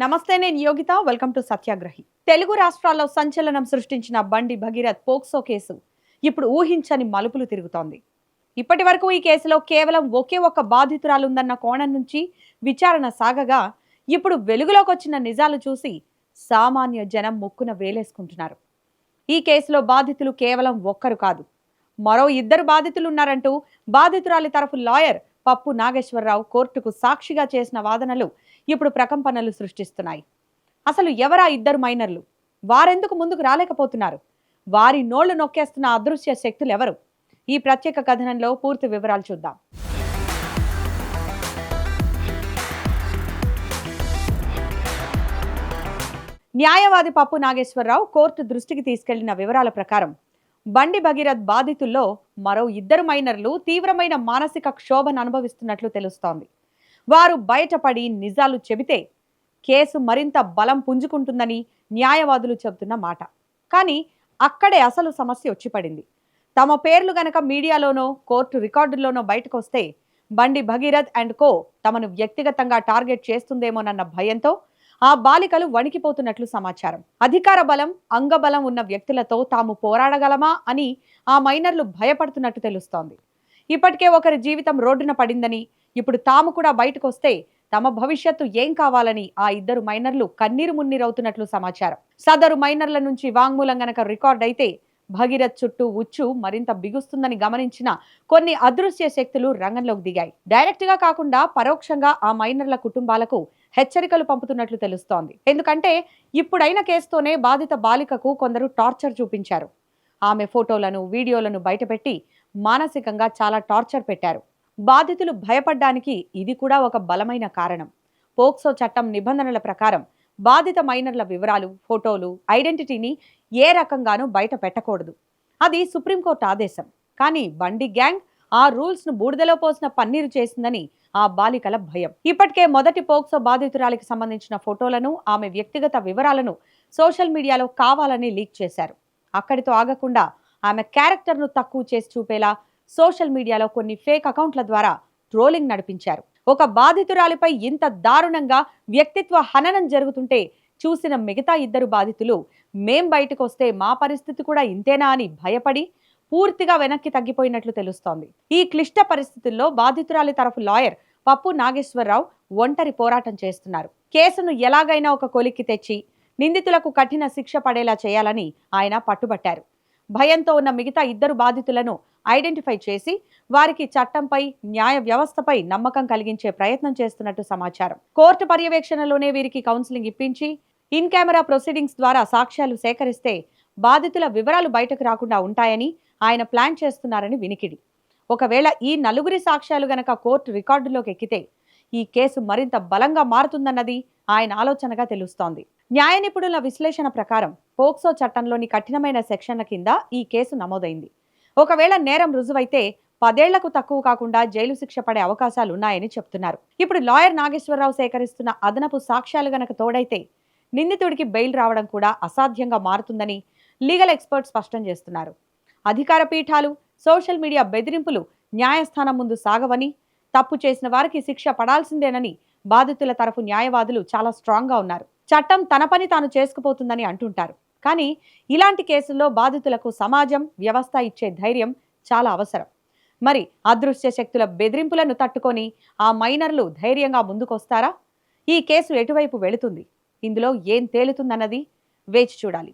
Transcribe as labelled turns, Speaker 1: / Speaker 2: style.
Speaker 1: నమస్తే, నేను Yogita. Welcome to సత్యాగ్రహి. Telugu రాష్ట్రాల్లో సంచలనం సృష్టించిన బండి భగీరథ్ పోక్సో కేసు ఇప్పుడు ఊహించని మలుపులు తిరుగుతోంది. ఇప్పటి వరకు ఈ కేసులో కేవలం ఒకే ఒక్క బాధితురాలుందన్న కోణం నుంచి విచారణ సాగగా, ఇప్పుడు వెలుగులోకి వచ్చిన నిజాలు చూసి సామాన్య జనం ముక్కున వేలేసుకుంటున్నారు. ఈ కేసులో బాధితులు కేవలం ఒక్కరు కాదు, మరో ఇద్దరు బాధితులున్నారంటూ బాధితురాలి తరఫు లాయర్ పప్పు నాగేశ్వరరావు కోర్టుకు సాక్షిగా చేసిన వాదనలు ఇప్పుడు ప్రకంపనలు సృష్టిస్తున్నాయి. అసలు ఎవరా ఇద్దరు మైనర్లు? వారెందుకు ముందుకు రాలేకపోతున్నారు? వారి నోళ్లు నొక్కేస్తున్న అదృశ్య శక్తులు ఎవరు? ఈ ప్రత్యేక కథనంలో పూర్తి వివరాలు చూద్దాం. న్యాయవాది పప్పు నాగేశ్వరరావు కోర్టు దృష్టికి తీసుకెళ్లిన వివరాల ప్రకారం బండి భగీరథ్ బాధితుల్లో మరో ఇద్దరు మైనర్లు తీవ్రమైన మానసిక క్షోభను అనుభవిస్తున్నట్లు తెలుస్తోంది. వారు బయటపడి నిజాలు చెబితే కేసు మరింత బలం పుంజుకుంటుందని న్యాయవాదులు చెబుతున్న మాట. కానీ అక్కడే అసలు సమస్య వచ్చిపడింది. తమ పేర్లు గనక మీడియాలోనో కోర్టు రికార్డుల్లోనో బయటకు వస్తే బండి భగీరథ్ అండ్ కో తమను వ్యక్తిగతంగా టార్గెట్ చేస్తుందేమోనన్న భయంతో ఆ బాలికలు వణికిపోతున్నట్లు సమాచారం. అధికార బలం, అంగబలం ఉన్న వ్యక్తులతో తాము పోరాడగలమా అని ఆ మైనర్లు భయపడుతున్నట్టు తెలుస్తోంది. ఇప్పటికే ఒకరి జీవితం రోడ్డున పడిందని, ఇప్పుడు తాము కూడా బయటకు వస్తే తమ భవిష్యత్తు ఏం కావాలని ఆ ఇద్దరు మైనర్లు కన్నీరు మున్నీరవుతున్నట్లు సమాచారం. సదరు మైనర్ల నుంచి వాంగ్మూలం గనక రికార్డ్ అయితే భగీరథ్ చుట్టూ ఉచ్చు మరింత బిగుస్తుందని గమనించిన కొన్ని అదృశ్య శక్తులు రంగంలోకి దిగాయి. డైరెక్ట్ గా కాకుండా పరోక్షంగా ఆ మైనర్ల కుటుంబాలకు హెచ్చరికలు పంపుతున్నట్లు తెలుస్తోంది. ఎందుకంటే ఇప్పుడైన కేసుతోనే బాధిత బాలికకు కొందరు టార్చర్ చూపించారు. ఆమె ఫోటోలను, వీడియోలను బయటపెట్టి మానసికంగా చాలా టార్చర్ పెట్టారు. బాధితులు భయపడ్డానికి ఇది కూడా ఒక బలమైన కారణం. పోక్సో చట్టం నిబంధనల ప్రకారం బాధిత మైనర్ల వివరాలు, ఫోటోలు, ఐడెంటిటీని ఏ రకంగానూ బయట పెట్టకూడదు. అది సుప్రీంకోర్టు ఆదేశం. కానీ బండి గ్యాంగ్ ఆ రూల్స్ ను బూడిదలో పోసిన పన్నీరు చేసిందని ఆ బాలికల భయం. ఇప్పటికే మొదటి పోక్సో బాధితురాలికి సంబంధించిన ఫోటోలను, ఆమె వ్యక్తిగత వివరాలను సోషల్ మీడియాలో కావాలని లీక్ చేశారు. అక్కడితో ఆగకుండా ఆమె క్యారెక్టర్ను తక్కువ చేసి చూపేలా సోషల్ మీడియాలో కొన్ని ఫేక్ అకౌంట్ల ద్వారా ట్రోలింగ్ నడిపించారు. ఒక బాధితురాలిపై ఇంత దారుణంగా వ్యక్తిత్వ హననం జరుగుతుంటే చూసిన మిగతా ఇద్దరు బాధితులు మేం బయటకు వస్తే మా పరిస్థితి కూడా ఇంతేనా అని భయపడి పూర్తిగా వెనక్కి తగ్గిపోయినట్లు తెలుస్తోంది. ఈ క్లిష్ట పరిస్థితుల్లో బాధితురాలి తరఫు లాయర్ పప్పు నాగేశ్వరరావు ఒంటరి పోరాటం చేస్తున్నారు. కేసును ఎలాగైనా ఒక కొలిక్కి తెచ్చి నిందితులకు కఠిన శిక్ష పడేలా చేయాలని ఆయన పట్టుబట్టారు. భయంతో ఉన్న మిగతా ఇద్దరు బాధితులను ఐడెంటిఫై చేసి వారికి చట్టంపై, న్యాయ వ్యవస్థపై నమ్మకం కలిగించే ప్రయత్నం చేస్తున్నట్టు సమాచారం. కోర్టు పర్యవేక్షణలోనే వీరికి కౌన్సిలింగ్ ఇప్పించి ఇన్ కెమెరా ప్రొసీడింగ్స్ ద్వారా సాక్ష్యాలు సేకరిస్తే బాధితుల వివరాలు బయటకు రాకుండా ఉంటాయని ఆయన ప్లాన్ చేస్తున్నారని వినికిడి. ఒకవేళ ఈ నలుగురి సాక్ష్యాలు గనక కోర్టు రికార్డులోకి ఎక్కితే ఈ కేసు మరింత బలంగా మారుతుందన్నది ఆయన ఆలోచనగా తెలుస్తోంది. న్యాయ నిపుణుల విశ్లేషణ ప్రకారం పోక్సో చట్టంలోని కఠినమైన సెక్షన్ల కింద ఈ కేసు నమోదైంది. ఒకవేళ నేరం రుజువైతే 10 ఏళ్లకు తక్కువ కాకుండా జైలు శిక్ష పడే అవకాశాలున్నాయని చెప్తున్నారు. ఇప్పుడు లాయర్ నాగేశ్వరరావు సేకరిస్తున్న అదనపు సాక్ష్యాలు గనక తోడైతే నిందితుడికి బెయిల్ రావడం కూడా అసాధ్యంగా మారుతుందని లీగల్ ఎక్స్పర్ట్స్ స్పష్టం చేస్తున్నారు. అధికార పీఠాలు, సోషల్ మీడియా బెదిరింపులు న్యాయస్థానం ముందు సాగవని, తప్పు చేసిన వారికి శిక్ష పడాల్సిందేనని బాధితుల తరఫు న్యాయవాదులు చాలా స్ట్రాంగ్గా ఉన్నారు. చట్టం తన పని తాను చేసుకుపోతుందని అంటుంటారు. కానీ ఇలాంటి కేసుల్లో బాధితులకు సమాజం, వ్యవస్థ ఇచ్చే ధైర్యం చాలా అవసరం. మరి అదృశ్య శక్తుల బెదిరింపులను తట్టుకొని ఆ మైనర్లు ధైర్యంగా ముందుకొస్తారా? ఈ కేసు ఎటువైపు వెళుతుంది? ఇందులో ఏం తేలుతుందన్నది వేచి చూడాలి.